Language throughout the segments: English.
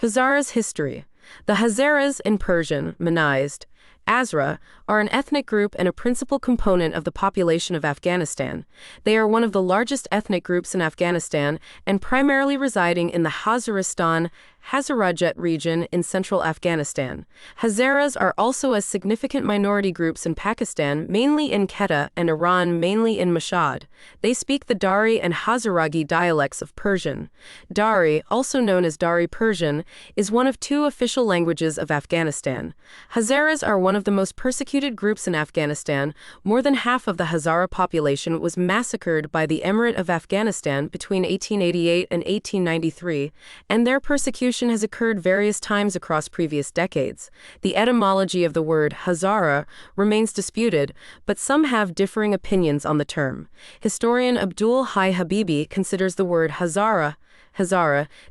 Hazaras history. The Hazaras, in Persian, Manized, Azra, are an ethnic group and a principal component of the population of Afghanistan. They are one of the largest ethnic groups in Afghanistan and primarily residing in the Hezarestán, Hazarajat region in central Afghanistan. Hazaras are also a significant minority groups in Pakistan, mainly in Quetta, and Iran, mainly in Mashhad. They speak the Dari and Hezargi dialects of Persian. Dari, also known as Dari Persian, is one of two official languages of Afghanistan. Hazaras are one of the most persecuted groups in Afghanistan. More than half of the Hazara population was massacred by the Emirate of Afghanistan between 1888 and 1893, and their persecution has occurred various times across previous decades. The etymology of the word Hazara remains disputed, but some have differing opinions on the term. Historian Abdul Hai Habibi considers the word Hazara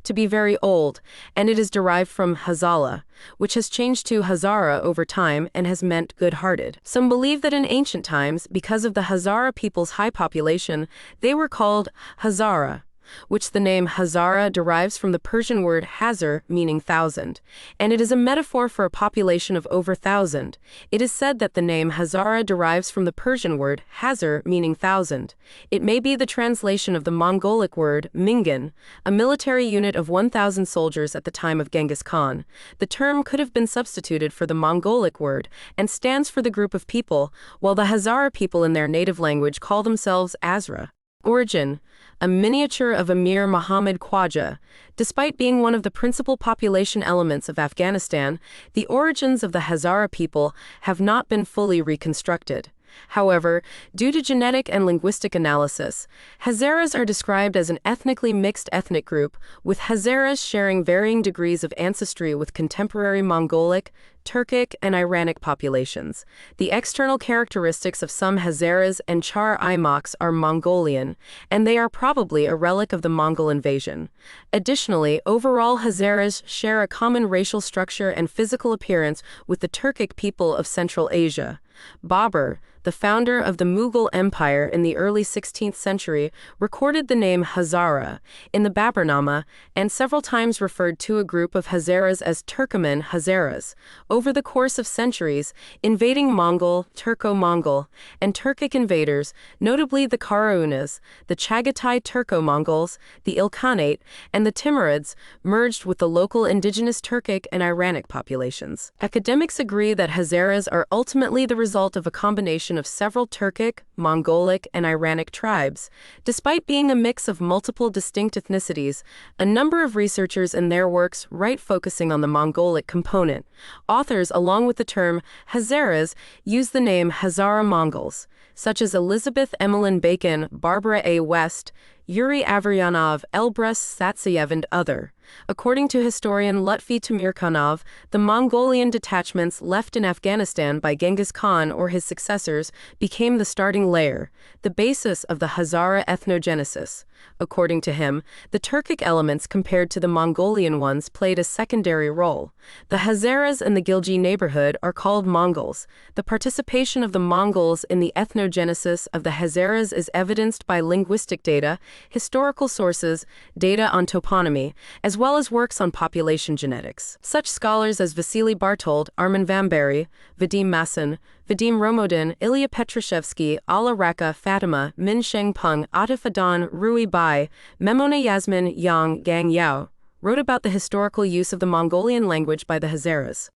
to be very old, and it is derived from Hazala, which has changed to Hazara over time and has meant good-hearted. Some believe that in ancient times, because of the Hazara people's high population, they were called Hazara, which the name Hazara derives from the Persian word hazar, meaning thousand, and it is a metaphor for a population of over 1,000. It is said that the name Hazara derives from the Persian word hazar, meaning thousand. It may be the translation of the Mongolic word Mingan, a military unit of 1,000 soldiers at the time of Genghis Khan. The term could have been substituted for the Mongolic word and stands for the group of people, while the Hazara people in their native language call themselves Azra. Origin: a miniature of Emir Muhammad Khwaja. Despite being one of the principal population elements of Afghanistan, the origins of the Hazara people have not been fully reconstructed. However, due to genetic and linguistic analysis, Hazaras are described as an ethnically mixed ethnic group, with Hazaras sharing varying degrees of ancestry with contemporary Mongolic, Turkic, and Iranic populations. The external characteristics of some Hazaras and Char Imaks are Mongolian, and they are probably a relic of the Mongol invasion. Additionally, overall Hazaras share a common racial structure and physical appearance with the Turkic people of Central Asia. Babur, the founder of the Mughal Empire in the early 16th century, recorded the name Hazara in the Baburnama and several times referred to a group of Hazaras as Turkoman Hazaras. Over the course of centuries, invading Mongol, Turco-Mongol, and Turkic invaders, notably the Karaūnas, the Chagatai Turco-Mongols, the Ilkhanate, and the Timurids, merged with the local indigenous Turkic and Iranic populations. Academics agree that Hazaras are ultimately the result of a combination of several Turkic, Mongolic, and Iranic tribes. Despite being a mix of multiple distinct ethnicities, a number of researchers in their works write focusing on the Mongolic component. Authors, along with the term Hazaras, use the name Hazara Mongols, such as Elizabeth Emmeline Bacon, Barbara A. West, Yuri Averyanov, Elbrus Satsayev, and other. According to historian Lutfi Tamirkhanov, the Mongolian detachments left in Afghanistan by Genghis Khan or his successors became the starting layer, the basis of the Hazara ethnogenesis. According to him, the Turkic elements compared to the Mongolian ones played a secondary role. The Hazaras in the Gilji neighborhood are called Mongols. The participation of the Mongols in the ethnogenesis of the Hazaras is evidenced by linguistic data, historical sources, data on toponymy, as well as works on population genetics. Such scholars as Vasily Bartold, Armin Vambery, Vadim Masson, Vadim Romodin, Ilya Petrushevsky, Ala Raka, Fatima, Min Shengpeng, Atif Adan, Rui Bai, Memona Yasmin, Yang, Gang Yao, wrote about the historical use of the Mongolian language by the Hazaras.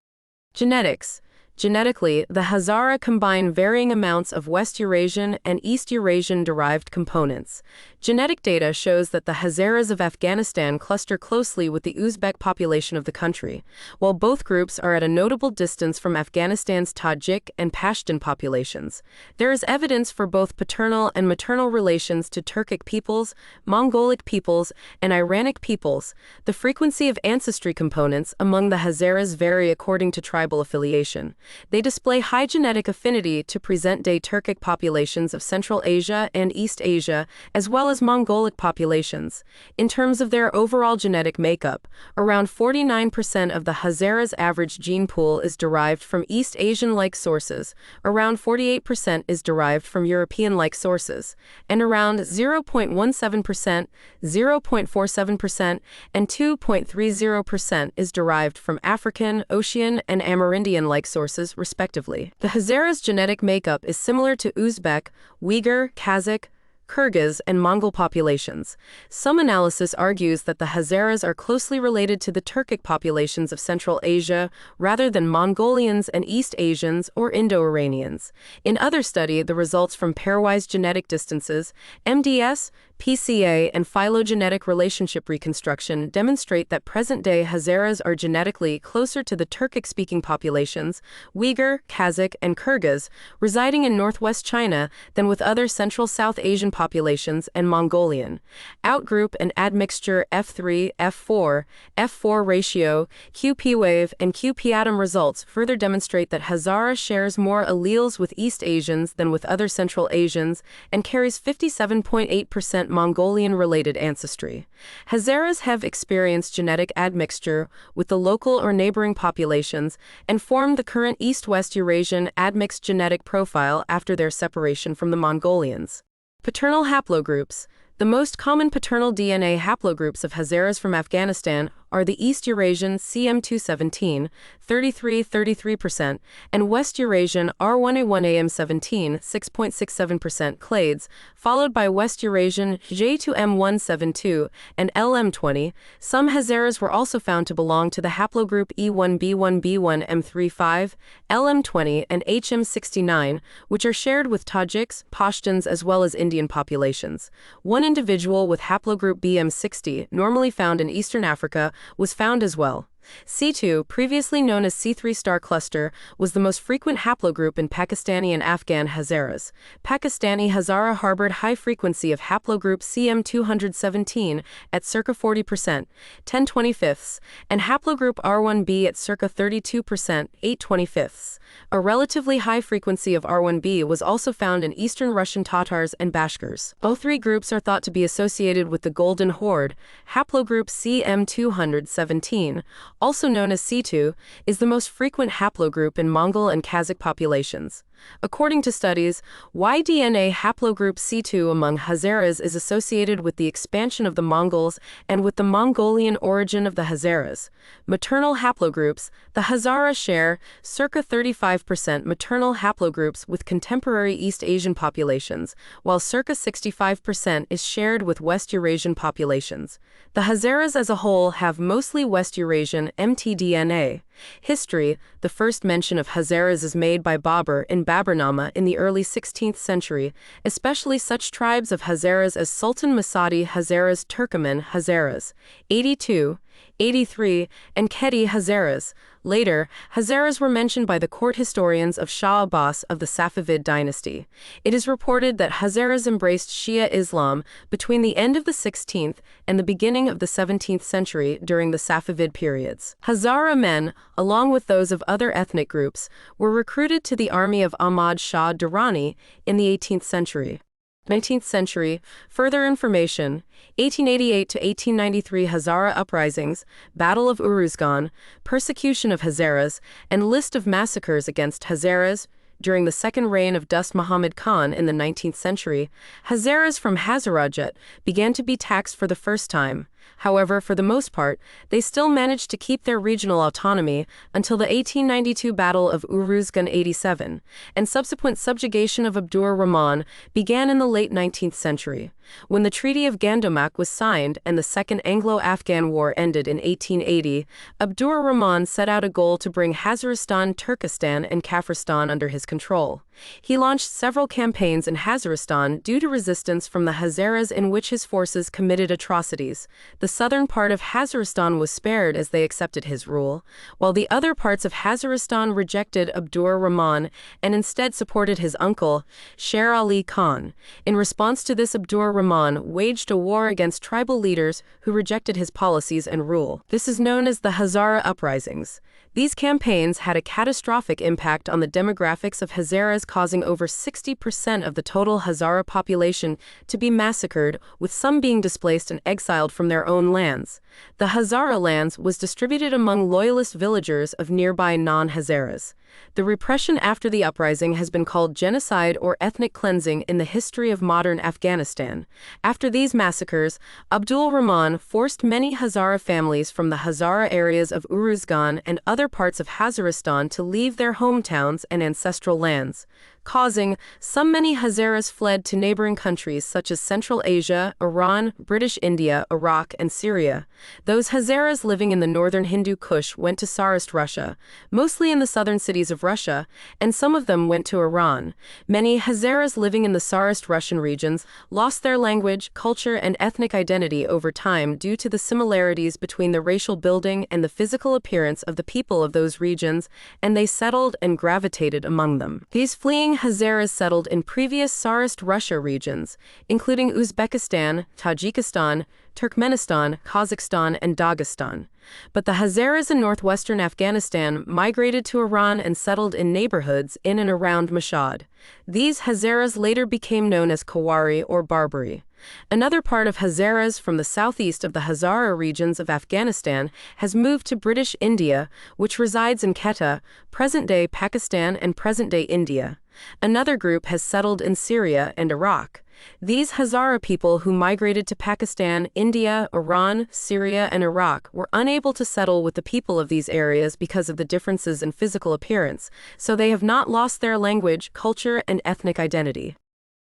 Genetics. Genetically, the Hazara combine varying amounts of West Eurasian and East Eurasian derived components. Genetic data shows that the Hazaras of Afghanistan cluster closely with the Uzbek population of the country, while both groups are at a notable distance from Afghanistan's Tajik and Pashtun populations. There is evidence for both paternal and maternal relations to Turkic peoples, Mongolic peoples, and Iranic peoples. The frequency of ancestry components among the Hazaras vary according to tribal affiliation. They display high genetic affinity to present-day Turkic populations of Central Asia and East Asia, as well as Mongolic populations. In terms of their overall genetic makeup, around 49% of the Hazaras' average gene pool is derived from East Asian-like sources, around 48% is derived from European-like sources, and around 0.17%, 0.47%, and 2.30% is derived from African, Ocean, and Amerindian-like sources, respectively. The Hazaras' genetic makeup is similar to Uzbek, Uyghur, Kazakh, Kyrgyz, and Mongol populations. Some analysis argues that the Hazaras are closely related to the Turkic populations of Central Asia rather than Mongolians and East Asians or Indo-Iranians. In other study, the results from pairwise genetic distances, MDS, PCA, and phylogenetic relationship reconstruction demonstrate that present-day Hazaras are genetically closer to the Turkic-speaking populations, Uyghur, Kazakh, and Kyrgyz, residing in northwest China than with other Central South Asian populations and Mongolian. Outgroup and admixture F3, F4, F4 ratio, QP wave, and QP atom results further demonstrate that Hazara shares more alleles with East Asians than with other Central Asians and carries 57.8% Mongolian-related ancestry. Hazaras have experienced genetic admixture with the local or neighboring populations and formed the current East-West Eurasian admixed genetic profile after their separation from the Mongolians. Paternal haplogroups. The most common paternal DNA haplogroups of Hazaras from Afghanistan are the East Eurasian CM217, 33%, and West Eurasian R1A1AM17, 6.67% clades, followed by West Eurasian J2M172 and LM20. Some Hazaras were also found to belong to the haplogroup E1B1B1M35, LM20, and HM69, which are shared with Tajiks, Pashtuns, as well as Indian populations. One individual with haplogroup BM60, normally found in Eastern Africa, was found as well. C2, previously known as C3 star cluster, was the most frequent haplogroup in Pakistani and Afghan Hazaras. Pakistani Hazara harbored high frequency of haplogroup CM217 at circa 40%, 10/25, and haplogroup R1b at circa 32%, 8/25. A relatively high frequency of R1b was also found in Eastern Russian Tatars and Bashkirs. All three groups are thought to be associated with the Golden Horde. Haplogroup CM217, also known as C2, is the most frequent haplogroup in Mongol and Kazakh populations. According to studies, Y-DNA haplogroup C2 among Hazaras is associated with the expansion of the Mongols and with the Mongolian origin of the Hazaras. Maternal haplogroups. The Hazara share circa 35% maternal haplogroups with contemporary East Asian populations, while circa 65% is shared with West Eurasian populations. The Hazaras as a whole have mostly West Eurasian mtDNA. History. The first mention of Hazaras is made by Babur in Baburnama in the early 16th century, especially such tribes of Hazaras as Sultan Masadi Hazaras, Turkoman Hazaras, 82, 83, and Kedi Hazaras. Later, Hazaras were mentioned by the court historians of Shah Abbas of the Safavid dynasty. It is reported that Hazaras embraced Shia Islam between the end of the 16th and the beginning of the 17th century during the Safavid periods. Hazara men, along with those of other ethnic groups, were recruited to the army of Ahmad Shah Durrani in the 18th century. 19th century. Further information. 1888 to 1893 Hazara uprisings, Battle of Uruzgan, persecution of Hazaras, and list of massacres against Hazaras. During the second reign of Dost Muhammad Khan in the 19th century, Hazaras from Hazarajat began to be taxed for the first time. However, for the most part, they still managed to keep their regional autonomy until the 1892 Battle of Uruzgan 87, and subsequent subjugation of Abdur Rahman began in the late 19th century. When the Treaty of Gandamak was signed and the Second Anglo-Afghan War ended in 1880, Abdur Rahman set out a goal to bring Hazaristan, Turkestan, and Kafiristan under his control. He launched several campaigns in Hazaristan due to resistance from the Hazaras in which his forces committed atrocities. The southern part of Hazaristan was spared as they accepted his rule, while the other parts of Hazaristan rejected Abdur Rahman and instead supported his uncle, Sher Ali Khan. In response to this, Abdur Rahman waged a war against tribal leaders who rejected his policies and rule. This is known as the Hazara uprisings. These campaigns had a catastrophic impact on the demographics of Hazaras causing over 60% of the total Hazara population to be massacred, with some being displaced and exiled from their own lands. The Hazara lands was distributed among loyalist villagers of nearby non-Hazaras. The repression after the uprising has been called genocide or ethnic cleansing in the history of modern Afghanistan. After these massacres, Abdul Rahman forced many Hazara families from the Hazara areas of Uruzgan and other parts of Hezarostan to leave their hometowns and ancestral lands, causing many Hazaras fled to neighboring countries such as Central Asia, Iran, British India, Iraq, and Syria. Those Hazaras living in the northern Hindu Kush went to Tsarist Russia, mostly in the southern cities of Russia, and some of them went to Iran. Many Hazaras living in the Tsarist Russian regions lost their language, culture, and ethnic identity over time due to the similarities between the racial building and the physical appearance of the people of those regions, and they settled and gravitated among them. These fleeing Hazaras settled in previous Tsarist Russia regions, including Uzbekistan, Tajikistan, Turkmenistan, Kazakhstan, and Dagestan. But the Hazaras in northwestern Afghanistan migrated to Iran and settled in neighborhoods in and around Mashhad. These Hazaras later became known as Kawari or Barbari. Another part of Hazaras from the southeast of the Hazara regions of Afghanistan has moved to British India, which resides in Quetta, present-day Pakistan and present-day India. Another group has settled in Syria and Iraq. These Hazara people who migrated to Pakistan, India, Iran, Syria, and Iraq were unable to settle with the people of these areas because of the differences in physical appearance, so they have not lost their language, culture, and ethnic identity.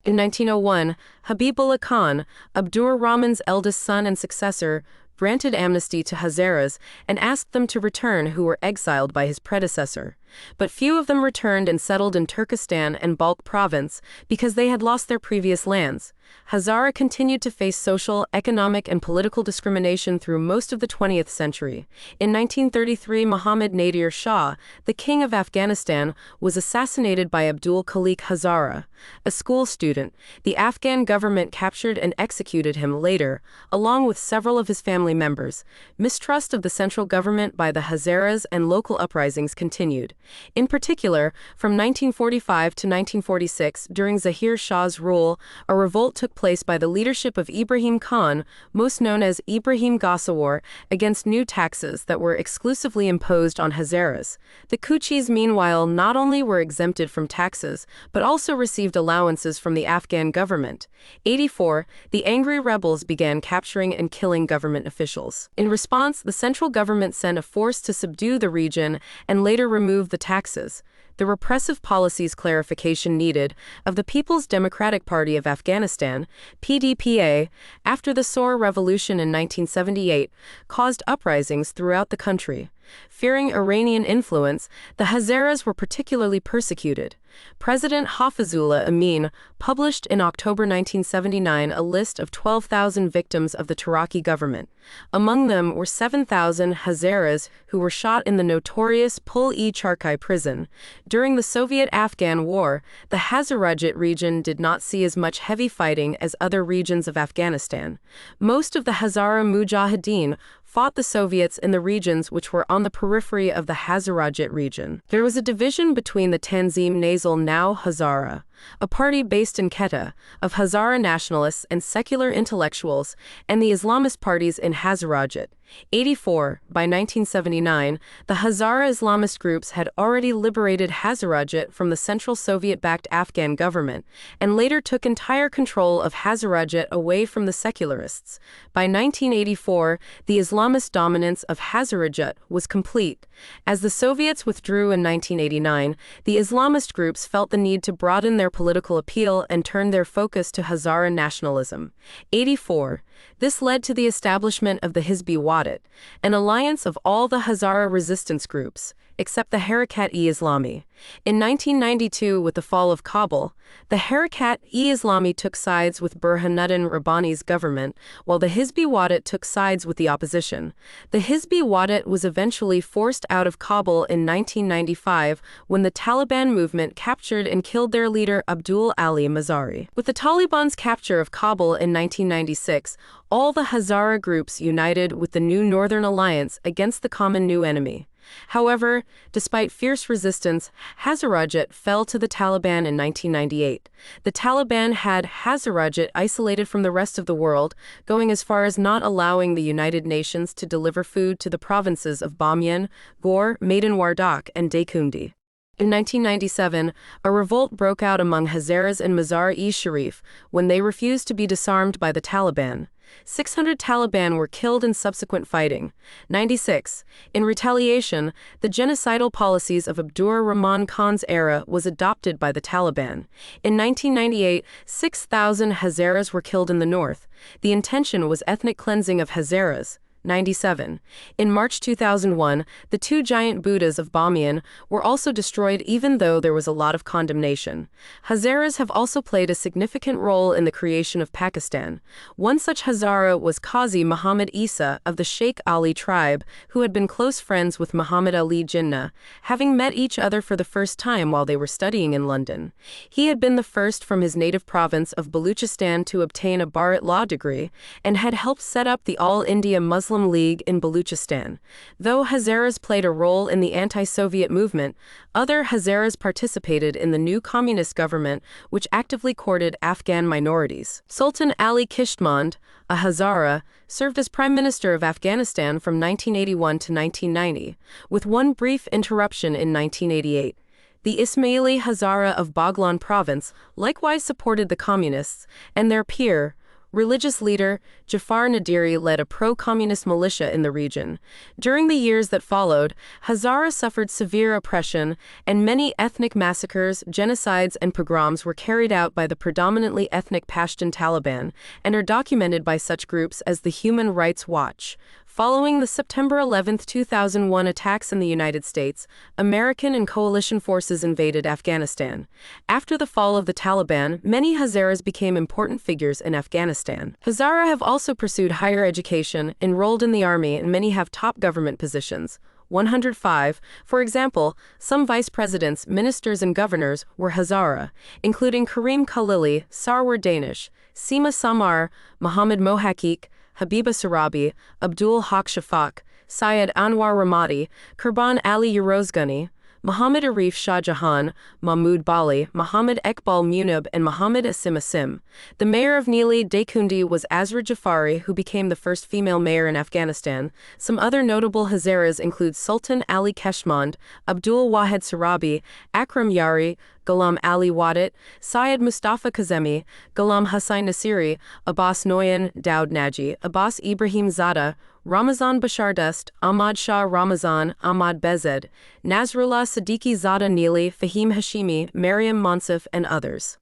In 1901, Habibullah Khan, Abdur Rahman's eldest son and successor, granted amnesty to Hazaras and asked them to return who were exiled by his predecessor. But few of them returned and settled in Turkestan and Balkh province because they had lost their previous lands. Hazara continued to face social, economic, and political discrimination through most of the 20th century. In 1933, Muhammad Nadir Shah, the king of Afghanistan, was assassinated by Abdul Khalik Hazara, a school student. The Afghan government captured and executed him later, along with several of his family members. Mistrust of the central government by the Hazaras and local uprisings continued. In particular, from 1945 to 1946, during Zahir Shah's rule, a revolt took place by the leadership of Ibrahim Khan, most known as Ibrahim Ghazawar, against new taxes that were exclusively imposed on Hazaras. The Kuchis, meanwhile, not only were exempted from taxes, but also received allowances from the Afghan government. 84, the angry rebels began capturing and killing government officials. In response, the central government sent a force to subdue the region and later remove the taxes. The repressive policies clarification needed of the People's Democratic Party of Afghanistan, PDPA, after the Sohr Revolution in 1978, caused uprisings throughout the country. Fearing Iranian influence, the Hazaras were particularly persecuted. President Hafizullah Amin published in October 1979 a list of 12,000 victims of the Taraki government. Among them were 7,000 Hazaras who were shot in the notorious Pul-e-Charkai prison. During the Soviet-Afghan War, the Hazarajat region did not see as much heavy fighting as other regions of Afghanistan. Most of the Hazara Mujahideen fought the Soviets in the regions which were on the periphery of the Hazarajat region. There was a division between the Tanzim Nazal, now Hazara, a party based in Quetta, of Hazara nationalists and secular intellectuals, and the Islamist parties in Hazarajat. 84. By 1979, the Hazara Islamist groups had already liberated Hazarajat from the Central Soviet-backed Afghan government, and later took entire control of Hazarajat away from the secularists. By 1984, the Islamist dominance of Hazarajat was complete. As the Soviets withdrew in 1989, the Islamist groups felt the need to broaden their political appeal and turn their focus to Hazara nationalism. 84. This led to the establishment of the Hizb-e-Wahdat, an alliance of all the Hazara resistance groups, except the Harakat-e-Islami. In 1992, with the fall of Kabul, the Harakat-e-Islami took sides with Burhanuddin Rabbani's government, while the Hizb-e-Wahdat took sides with the opposition. The Hizb-e-Wahdat was eventually forced out of Kabul in 1995 when the Taliban movement captured and killed their leader Abdul Ali Mazari. With the Taliban's capture of Kabul in 1996, all the Hazara groups united with the new Northern Alliance against the common new enemy. However, despite fierce resistance, Hezarajat fell to the Taliban in 1998. The Taliban had Hezarajat isolated from the rest of the world, going as far as not allowing the United Nations to deliver food to the provinces of Bamiyan, Ghor, Maidan Wardak, and Daikundi. In 1997, a revolt broke out among Hazaras in Mazar-e-Sharif when they refused to be disarmed by the Taliban. 600 Taliban were killed in subsequent fighting. 96. In retaliation, the genocidal policies of Abdur Rahman Khan's era was adopted by the Taliban. In 1998, 6,000 Hazaras were killed in the north. The intention was ethnic cleansing of Hazaras. 97. In March 2001, the two giant Buddhas of Bamiyan were also destroyed even though there was a lot of condemnation. Hazaras have also played a significant role in the creation of Pakistan. One such Hazara was Qazi Muhammad Isa of the Sheikh Ali tribe, who had been close friends with Muhammad Ali Jinnah, having met each other for the first time while they were studying in London. He had been the first from his native province of Baluchistan to obtain a Bharat law degree, and had helped set up the All India Muslim League in Baluchistan. Though Hazaras played a role in the anti-Soviet movement, other Hazaras participated in the new communist government, which actively courted Afghan minorities. Sultan Ali Kishtmand, a Hazara, served as Prime Minister of Afghanistan from 1981 to 1990, with one brief interruption in 1988. The Ismaili Hazara of Baghlan province likewise supported the communists, and their peer, religious leader Jafar Nadiri led a pro-communist militia in the region. During the years that followed, Hazara suffered severe oppression, and many ethnic massacres, genocides, and pogroms were carried out by the predominantly ethnic Pashtun Taliban, and are documented by such groups as the Human Rights Watch. Following the September 11, 2001 attacks in the United States, American and coalition forces invaded Afghanistan. After the fall of the Taliban, many Hazaras became important figures in Afghanistan. Hazara have also pursued higher education, enrolled in the army, and many have top government positions. 105. For example, some vice presidents, ministers, and governors were Hazara, including Karim Khalili, Sarwar Danish, Seema Samar, Mohammad Mohakik, Habiba Sarabi, Abdul Haq Shafaq, Syed Anwar Ramadi, Kurban Ali Urozgani, Muhammad Arif Shah Jahan, Mahmud Bali, Muhammad Ekbal Munib, and Muhammad Asim Asim. The mayor of Nili Daikundi was Azra Jafari, who became the first female mayor in Afghanistan. Some other notable Hazaras include Sultan Ali Keshmand, Abdul Wahed Sarabi, Akram Yari, Ghulam Ali Wadat, Syed Mustafa Kazemi, Ghulam Hussain Nasiri, Abbas Noyan, Daud Naji, Abbas Ibrahim Zada, Ramazan Bashardust, Ahmad Shah Ramazan, Ahmad Bezed, Nasrullah Siddiqui Zada Neeli, Fahim Hashimi, Maryam Monsef, and others.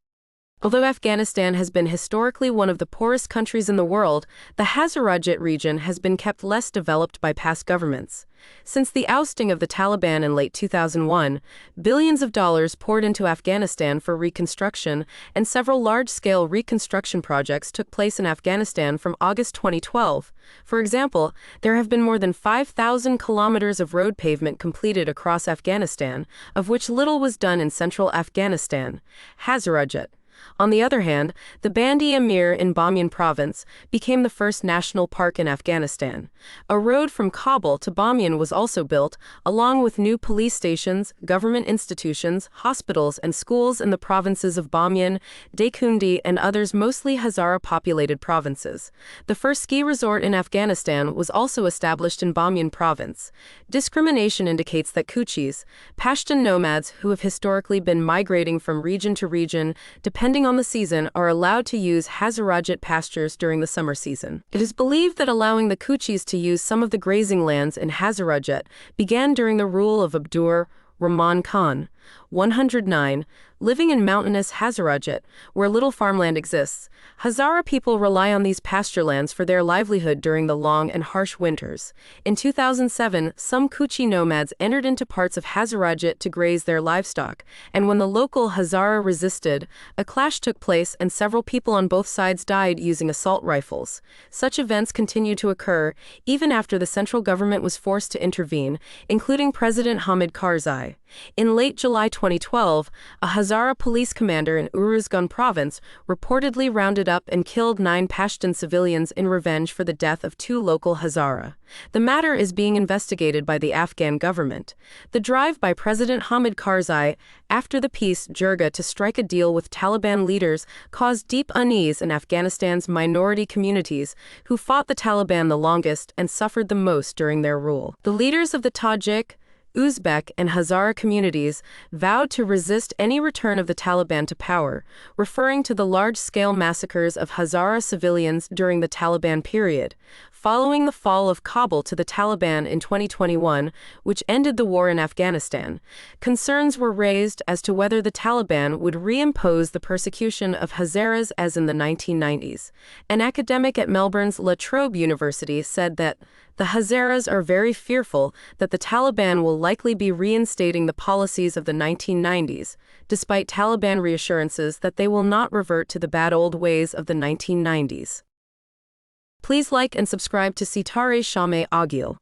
Although Afghanistan has been historically one of the poorest countries in the world, the Hazarajat region has been kept less developed by past governments. Since the ousting of the Taliban in late 2001, billions of dollars poured into Afghanistan for reconstruction, and several large-scale reconstruction projects took place in Afghanistan from August 2012. For example, there have been more than 5,000 kilometers of road pavement completed across Afghanistan, of which little was done in central Afghanistan. Hazarajat. On the other hand, the Bandi Amir in Bamiyan province became the first national park in Afghanistan. A road from Kabul to Bamiyan was also built, along with new police stations, government institutions, hospitals, and schools in the provinces of Bamiyan, Daikundi, and others mostly Hazara-populated provinces. The first ski resort in Afghanistan was also established in Bamiyan province. Discrimination indicates that Kuchis, Pashtun nomads who have historically been migrating from region to region, depending on the season, are allowed to use Hazarajat pastures during the summer season. It is believed that allowing the Kuchis to use some of the grazing lands in Hazarajat began during the rule of Abdur Rahman Khan. 109. Living in mountainous Hazarajat, where little farmland exists, Hazara people rely on these pasture lands for their livelihood during the long and harsh winters. In 2007, some Kuchi nomads entered into parts of Hazarajat to graze their livestock, and when the local Hazara resisted, a clash took place and several people on both sides died using assault rifles. Such events continue to occur, even after the central government was forced to intervene, including President Hamid Karzai. In late July July 2012, a Hazara police commander in Uruzgan province reportedly rounded up and killed 9 Pashtun civilians in revenge for the death of 2 local Hazara. The matter is being investigated by the Afghan government. The drive by President Hamid Karzai after the peace jirga to strike a deal with Taliban leaders caused deep unease in Afghanistan's minority communities, who fought the Taliban the longest and suffered the most during their rule. The leaders of the Tajik, Uzbek, and Hazara communities vowed to resist any return of the Taliban to power, referring to the large-scale massacres of Hazara civilians during the Taliban period. Following the fall of Kabul to the Taliban in 2021, which ended the war in Afghanistan, concerns were raised as to whether the Taliban would reimpose the persecution of Hazaras as in the 1990s. An academic at Melbourne's La Trobe University said that the Hazaras are very fearful that the Taliban will likely be reinstating the policies of the 1990s, despite Taliban reassurances that they will not revert to the bad old ways of the 1990s. Please like and subscribe to ستاره شام آغیل.